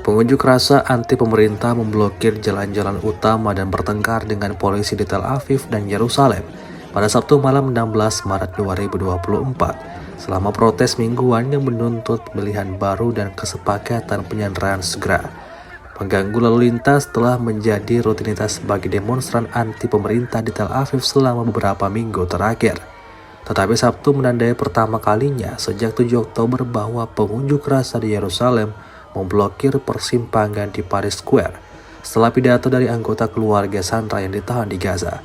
Pengunjuk rasa anti pemerintah memblokir jalan-jalan utama dan bertengkar dengan polisi di Tel Aviv dan Yerusalem pada Sabtu malam 16 Maret 2024 selama protes mingguan yang menuntut pemilihan baru dan kesepakatan penyanderaan segera. Mengganggu lalu lintas telah menjadi rutinitas bagi demonstran anti pemerintah di Tel Aviv selama beberapa minggu terakhir. Tetapi Sabtu menandai pertama kalinya sejak 7 Oktober bahwa pengunjuk rasa di Yerusalem memblokir persimpangan di Paris Square setelah pidato dari anggota keluarga Sandra yang ditahan di Gaza.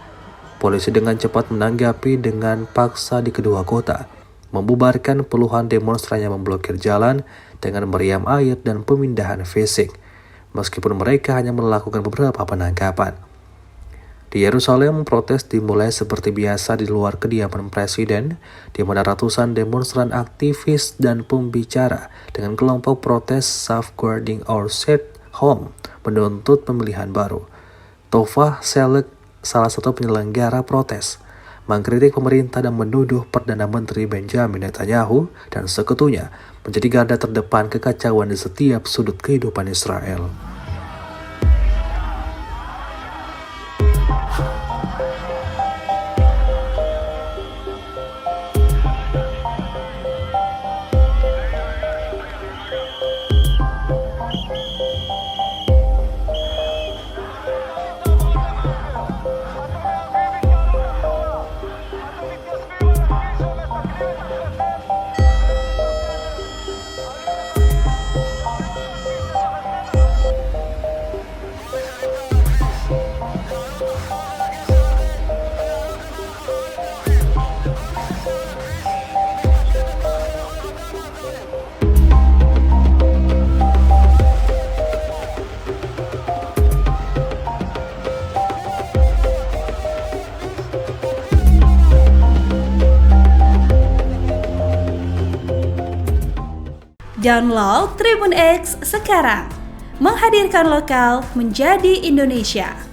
Polisi dengan cepat menanggapi dengan paksa di kedua kota, membubarkan puluhan demonstran yang memblokir jalan dengan meriam air dan pemindahan fisik, meskipun mereka hanya melakukan beberapa penangkapan. Di Yerusalem, protes dimulai seperti biasa di luar kediaman presiden, di mana ratusan demonstran aktivis dan pembicara dengan kelompok protes Safeguarding Our Safe Home menuntut pemilihan baru. Tova Selek, salah satu penyelenggara protes, mengkritik pemerintah dan menuduh Perdana Menteri Benjamin Netanyahu dan sekutunya menjadi garda terdepan kekacauan di setiap sudut kehidupan Israel. Download Tribun X sekarang, menghadirkan lokal menjadi Indonesia.